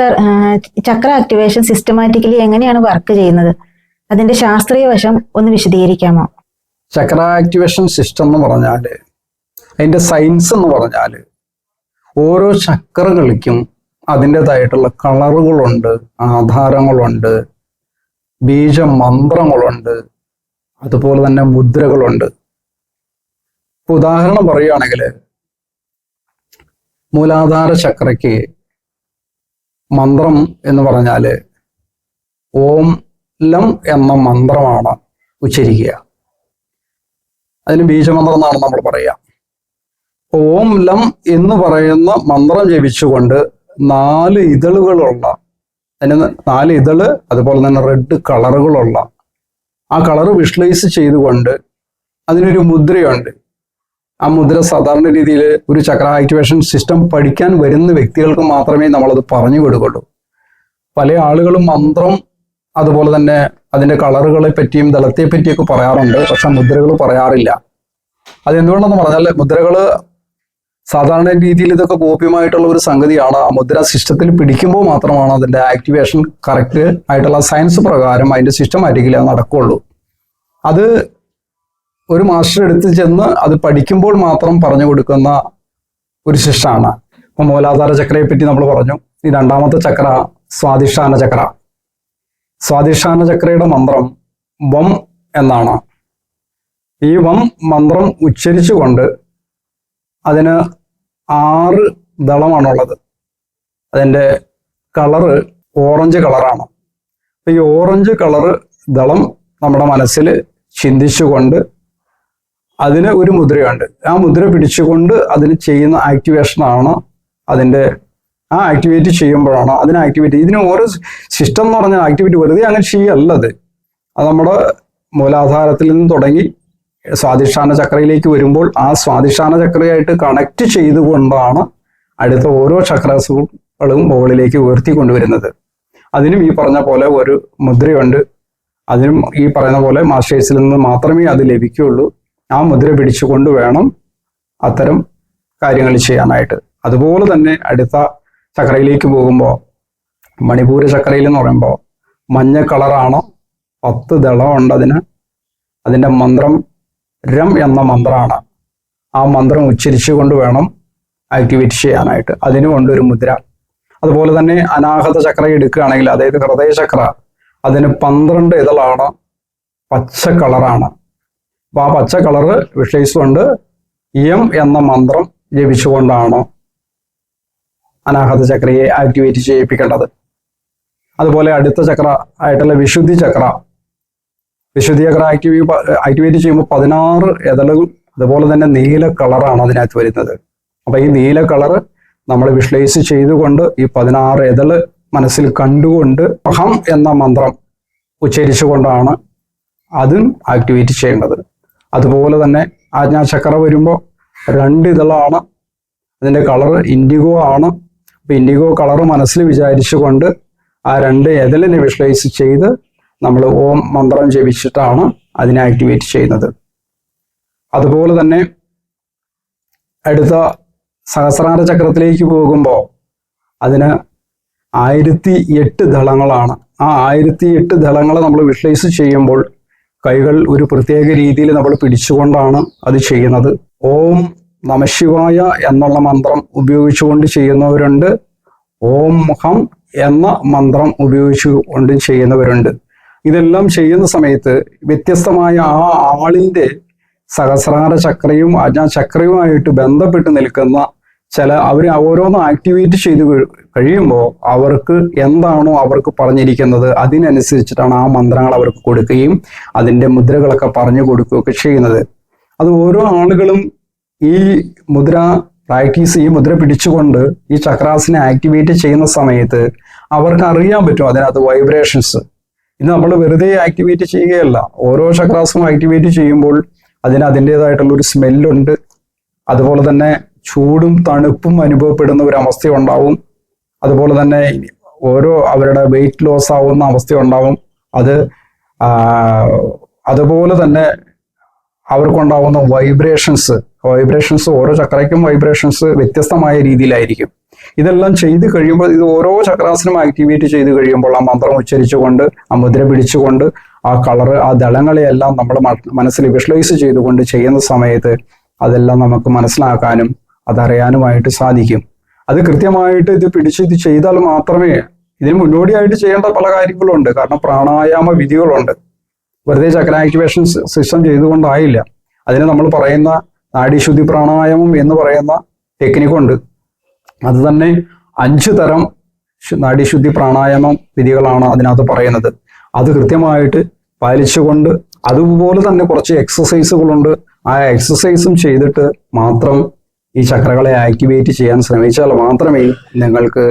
Sir, ചക്ര activation systematically എങ്ങനെയാണ് work ചെയ്യുന്നത്? അതിന്റെ ശാസ്ത്രീയ വശം ഒന്ന് വിശദീകരിക്കാമോ? ചക്ര ആക്ടിവേഷൻ സിസ്റ്റം എന്ന് പറഞ്ഞാൽ, അതിൻ്റെ സയൻസ് എന്ന് പറഞ്ഞാൽ, ഓരോ ചക്രകൾക്കും അതിൻ്റെതായിട്ടുള്ള കളറുകളുണ്ട്, ആധാരങ്ങളുണ്ട്, ബീജമന്ത്രങ്ങളുണ്ട്, അതുപോലെ തന്നെ മുദ്രകളുണ്ട്. ഉദാഹരണം പറയുകയാണെങ്കിൽ, മൂലാധാര ചക്രയ്ക്ക് മന്ത്രം എന്ന് പറഞ്ഞാൽ ഓം ലം എന്ന മന്ത്രമാണ് ഉച്ചരിക്കുക. അതിന് ബീജമന്ത്രം എന്നാണ് നമ്മൾ പറയുക. ഓം ലം എന്ന് പറയുന്ന മന്ത്രം ജപിച്ചുകൊണ്ട് 4 ഇതളുകളുള്ള, അതിന് 4 ഇതള്, അതുപോലെ തന്നെ റെഡ് കളറുകളുള്ള, ആ കളറ് വിഷ്വലൈസ് ചെയ്തുകൊണ്ട് അതിനൊരു മുദ്രയുണ്ട്. ആ മുദ്ര സാധാരണ രീതിയിൽ ഒരു ചക്ര ആക്ടിവേഷൻ സിസ്റ്റം പഠിക്കാൻ വരുന്ന വ്യക്തികൾക്ക് മാത്രമേ നമ്മളത് പറഞ്ഞു കൊടുക്കുള്ളൂ. പല ആളുകളും മന്ത്രം അതുപോലെ തന്നെ അതിൻ്റെ കളറുകളെ പറ്റിയും ദളത്തെ പറ്റിയൊക്കെ പറയാറുണ്ട്, പക്ഷെ മുദ്രകൾ പറയാറില്ല. അതെന്തുകൊണ്ടെന്ന് പറഞ്ഞാൽ, മുദ്രകൾ സാധാരണ രീതിയിൽ ഇതൊക്കെ ഗോപ്യമായിട്ടുള്ള ഒരു സംഗതിയാണ്. ആ മുദ്ര സിസ്റ്റത്തിൽ പിടിക്കുമ്പോൾ മാത്രമാണ് അതിൻ്റെ ആക്ടിവേഷൻ കറക്റ്റ് ആയിട്ടുള്ള സയൻസ് പ്രകാരം അതിൻ്റെ സിസ്റ്റമാറ്റിക്കലി അത് നടക്കുകയുള്ളൂ. അത് ഒരു മാസ്റ്റർ എടുത്ത് ചെന്ന് അത് പഠിക്കുമ്പോൾ മാത്രം പറഞ്ഞു കൊടുക്കുന്ന ഒരു സിസ്റ്റമാണ്. ഇപ്പം മൂലാധാര ചക്രയെ പറ്റി നമ്മൾ പറഞ്ഞു. ഈ രണ്ടാമത്തെ ചക്ര സ്വാധിഷ്ഠാന ചക്ര. സ്വാധിഷ്ഠാന ചക്രയുടെ മന്ത്രം വം എന്നാണ്. ഈ വം മന്ത്രം ഉച്ചരിച്ചുകൊണ്ട് അതിന് 6 ദളമാണുള്ളത്. അതിൻ്റെ കളറ് ഓറഞ്ച് കളറാണ്. ഈ ഓറഞ്ച് കളറ് ദളം നമ്മുടെ മനസ്സിൽ ചിന്തിച്ചുകൊണ്ട് അതിന് ഒരു മുദ്രയുണ്ട്. ആ മുദ്ര പിടിച്ചുകൊണ്ട് അതിന് ചെയ്യുന്ന ആക്ടിവേഷനാണ് അതിൻ്റെ, ആ ആക്ടിവേറ്റ് ചെയ്യുമ്പോഴാണ് അതിന് ആക്ടിവേറ്റ്. ഇതിന് ഓരോ സിസ്റ്റം എന്ന് പറഞ്ഞാൽ ആക്ടിവേറ്റ് വെറുതെ അങ്ങനെ ചെയ്യല്ലത്. അത് നമ്മുടെ മൂലാധാരത്തിൽ നിന്ന് തുടങ്ങി സ്വാധിഷ്ഠാന ചക്രയിലേക്ക് വരുമ്പോൾ ആ സ്വാധിഷ്ഠാന ചക്രയായിട്ട് കണക്ട് ചെയ്തുകൊണ്ടാണ് അടുത്ത ഓരോ ചക്രസുകളും മുകളിലേക്ക് ഉയർത്തിക്കൊണ്ടുവരുന്നത്. അതിനും ഈ പറഞ്ഞ പോലെ ഒരു മുദ്രയുണ്ട്. അതിനും ഈ പറയുന്ന പോലെ മാസ്റ്റേഴ്സിൽ നിന്ന് മാത്രമേ അത് ലഭിക്കുകയുള്ളൂ. ആ മുദ്ര പിടിച്ചുകൊണ്ട് വേണം അത്തരം കാര്യങ്ങൾ ചെയ്യാനായിട്ട്. അതുപോലെ തന്നെ അടുത്ത ചക്രയിലേക്ക് പോകുമ്പോൾ, മണിപൂര ചക്രയിൽ എന്ന് പറയുമ്പോൾ മഞ്ഞ കളറാണ്, 10 ദളമുണ്ട് അതിന്. അതിൻ്റെ മന്ത്രം രം എന്ന മന്ത്രമാണ്. ആ മന്ത്രം ഉച്ചരിച്ചുകൊണ്ട് വേണം ആക്ടിവേറ്റ് ചെയ്യാനായിട്ട്. അതിനുമുണ്ട് ഒരു മുദ്ര. അതുപോലെ തന്നെ അനാഹത ചക്ര എടുക്കുകയാണെങ്കിൽ, അതായത് ഹൃദയചക്ര, അതിന് 12 ഇതളാണ്, പച്ച കളറാണ്. അപ്പോൾ ആ പച്ച കളറ് വിഷ്വലൈസുകൊണ്ട് യം എന്ന മന്ത്രം ജപിച്ചുകൊണ്ടാണ് അനാഹത ചക്രയെ ആക്ടിവേറ്റ് ചെയ്യിപ്പിക്കേണ്ടത്. അതുപോലെ അടുത്ത ചക്ര ആയിട്ടുള്ള വിശുദ്ധി ചക്ര. വിശുദ്ധി ചക്ര ആക്ടിവേറ്റ് ചെയ്യുമ്പോൾ 16 ഇതളും അതുപോലെ തന്നെ നീല കളറാണ് അതിനകത്ത് വരുന്നത്. അപ്പൊ ഈ നീല കളറ് നമ്മൾ വിഷ്വലൈസ് ചെയ്തുകൊണ്ട് ഈ 16 ഇതള് മനസ്സിൽ കണ്ടുകൊണ്ട് അഹം എന്ന മന്ത്രം ഉച്ചരിച്ചുകൊണ്ടാണ് അതും ആക്ടിവേറ്റ് ചെയ്യേണ്ടത്. അതുപോലെ തന്നെ ആജ്ഞാചക്ര വരുമ്പോൾ 2 ഇതളാണ്, അതിൻ്റെ കളറ് ഇൻഡിഗോ ആണ്. അപ്പൊ ഇൻഡിഗോ കളറ് മനസ്സിൽ വിചാരിച്ചുകൊണ്ട് ആ 2 ഇതളിനെ വിഷ്വലൈസ് ചെയ്ത് നമ്മൾ ഓം മന്ത്രം ജപിച്ചിട്ടാണ് അതിനെ ആക്ടിവേറ്റ് ചെയ്യുന്നത്. അതുപോലെ തന്നെ അടുത്ത സഹസ്രാര ചക്രത്തിലേക്ക് പോകുമ്പോൾ അതിന് 1008 ദളങ്ങളാണ്. ആ 1008 ദളങ്ങളെ നമ്മൾ വിഷ്വലൈസ് ചെയ്യുമ്പോൾ കൈകൾ ഒരു പ്രത്യേക രീതിയിൽ നമ്മൾ പിടിച്ചുകൊണ്ടാണ് അത് ചെയ്യുന്നത്. ഓം നമശിവായ എന്നുള്ള മന്ത്രം ഉപയോഗിച്ചുകൊണ്ട് ചെയ്യുന്നവരുണ്ട്, ഓം ഹം എന്ന മന്ത്രം ഉപയോഗിച്ചുകൊണ്ട് ചെയ്യുന്നവരുണ്ട്. ഇതെല്ലാം ചെയ്യുന്ന സമയത്ത് വ്യത്യസ്തമായ ആ ആളിൻ്റെ സഹസ്രാര ചക്രയും ആജ്ഞാചക്രയുമായിട്ട് ബന്ധപ്പെട്ട് നിൽക്കുന്ന അവർ ഓരോന്ന് ആക്ടിവേറ്റ് ചെയ്ത് കഴിയുമ്പോൾ അവർക്ക് എന്താണോ അവർക്ക് പറഞ്ഞിരിക്കുന്നത് അതിനനുസരിച്ചിട്ടാണ് ആ മന്ത്രങ്ങൾ അവർക്ക് കൊടുക്കുകയും അതിൻ്റെ മുദ്രകളൊക്കെ പറഞ്ഞു കൊടുക്കുകയൊക്കെ ചെയ്യുന്നത്. അത് ഓരോ ആളുകളും ഈ മുദ്ര ഈ മുദ്ര പിടിച്ചുകൊണ്ട് ഈ ചക്രാസിനെ ആക്ടിവേറ്റ് ചെയ്യുന്ന സമയത്ത് അവർക്ക് അറിയാൻ പറ്റും അതിനകത്ത് വൈബ്രേഷൻസ്. ഇത് നമ്മൾ വെറുതെ ആക്ടിവേറ്റ് ചെയ്യുകയല്ല. ഓരോ ചക്രാസും ആക്ടിവേറ്റ് ചെയ്യുമ്പോൾ അതിൻ്റെതായിട്ടുള്ളൊരു സ്മെല്ലുണ്ട്. അതുപോലെ തന്നെ ചൂടും തണുപ്പും അനുഭവപ്പെടുന്ന ഒരു അവസ്ഥയുണ്ടാവും. അതുപോലെ തന്നെ അവരുടെ വെയിറ്റ് ലോസ് ആവുന്ന അവസ്ഥയുണ്ടാവും. അതുപോലെ തന്നെ അവർക്കുണ്ടാവുന്ന വൈബ്രേഷൻസ് ഓരോ ചക്രയ്ക്കും വൈബ്രേഷൻസ് വ്യത്യസ്തമായ രീതിയിലായിരിക്കും. ഇതെല്ലാം ചെയ്ത് കഴിയുമ്പോൾ, ഇത് ഓരോ ചക്രാസിനും ആക്ടിവേറ്റ് ചെയ്ത് കഴിയുമ്പോൾ ആ മന്ത്രം ഉച്ചരിച്ചുകൊണ്ട്, ആ മുദ്ര പിടിച്ചുകൊണ്ട്, ആ കളറ്, ആ ദളങ്ങളെയെല്ലാം നമ്മൾ മനസ്സിൽ വിഷ്വലൈസ് ചെയ്തുകൊണ്ട് ചെയ്യുന്ന സമയത്ത് അതെല്ലാം നമുക്ക് മനസ്സിലാക്കാനും അതറിയാനുമായിട്ട് സാധിക്കും. അത് കൃത്യമായിട്ട് ഇത് പിടിച്ച് ഇത് ചെയ്താൽ മാത്രമേ, ഇതിന് മുന്നോടിയായിട്ട് ചെയ്യേണ്ട പല കാര്യങ്ങളുണ്ട്. കാരണം പ്രാണായാമ വിധികളുണ്ട്. വെറുതെ ചക്ര ആക്ടിവേഷൻ സിസ്റ്റം ചെയ്തുകൊണ്ടായില്ല. അതിന് നമ്മൾ പറയുന്ന നാഡീശുദ്ധി പ്രാണായാമം എന്ന് പറയുന്ന ടെക്നിക്കുണ്ട്. അത് തന്നെ 5 തരം നാഡീശുദ്ധി പ്രാണായാമം വിധികളാണ് അതിനകത്ത് പറയുന്നത്. അത് കൃത്യമായിട്ട് പാലിച്ചുകൊണ്ട്, അതുപോലെ തന്നെ കുറച്ച് എക്സസൈസുകളുണ്ട്. ആ എക്സസൈസും ചെയ്തിട്ട് മാത്രം ഈ ചക്രകളെ ആക്ടിവേറ്റ് ചെയ്യാൻ ശ്രമിച്ചാൽ മാത്രമേ നിങ്ങൾക്ക്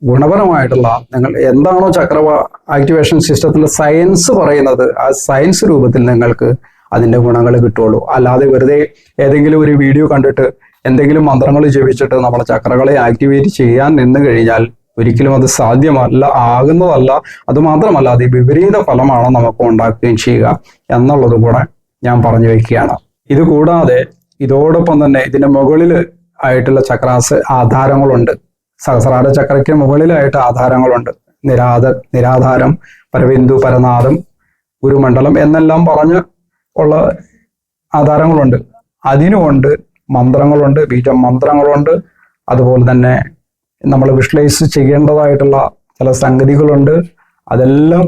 ഗുണപരമായിട്ടുള്ള, നിങ്ങൾ എന്താണോ ചക്ര ആക്ടിവേഷൻ സിസ്റ്റത്തിലെ സയൻസ് പറയുന്നത്, ആ സയൻസ് രൂപത്തിൽ നിങ്ങൾക്ക് അതിന്റെ ഗുണങ്ങൾ കിട്ടുള്ളൂ. അല്ലാതെ വെറുതെ ഏതെങ്കിലും ഒരു വീഡിയോ കണ്ടിട്ട് എന്തെങ്കിലും മന്ത്രങ്ങൾ ജപിച്ചിട്ട് നമ്മളെ ചക്രകളെ ആക്ടിവേറ്റ് ചെയ്യാൻ നിന്ന് കഴിഞ്ഞാൽ ഒരിക്കലും അത് സാധ്യമല്ല, ആകുന്നതല്ല. അതുമാത്രമല്ല, അത് വിപരീത ഫലമാണ് നമുക്ക് ഉണ്ടാക്കുകയും ചെയ്യുക എന്നുള്ളത് കൂടെ ഞാൻ പറഞ്ഞു വയ്ക്കുകയാണ്. ഇത് കൂടാതെ ഇതോടൊപ്പം തന്നെ ഇതിന്റെ മുകളിൽ ആയിട്ടുള്ള ചക്രാസ് ആധാരങ്ങളുണ്ട്. സഹസ്രാര ചക്രയ്ക്ക് മുകളിലായിട്ട് ആധാരങ്ങളുണ്ട്. നിരാധാരം, പരബിന്ദു, പരനാദം, ഗുരുമണ്ഡലം എന്നെല്ലാം പറഞ്ഞ് ഉള്ള ആധാരങ്ങളുണ്ട്. അതിനുമുണ്ട് മന്ത്രങ്ങളുണ്ട്, ബീജമന്ത്രങ്ങളുണ്ട്. അതുപോലെ തന്നെ നമ്മൾ വിഷ്വലൈസ് ചെയ്യേണ്ടതായിട്ടുള്ള ചില സംഗതികളുണ്ട്. അതെല്ലാം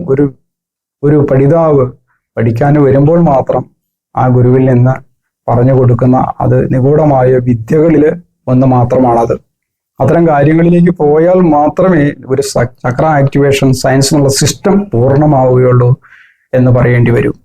ഒരു പഠിതാവ് പഠിക്കാൻ വരുമ്പോൾ മാത്രം ആ ഗുരുവിൽ നിന്ന് പറഞ്ഞു കൊടുക്കുന്ന അത് നിഗൂഢമായ വിദ്യകളിൽ ഒന്ന് മാത്രമാണത്. അത്തരം കാര്യങ്ങളിലേക്ക് പോയാൽ മാത്രമേ ഒരു ചക്ര ആക്ടിവേഷൻ സയൻസ് എന്നുള്ള സിസ്റ്റം പൂർണ്ണമാവുകയുള്ളൂ എന്ന് പറയേണ്ടി വരും.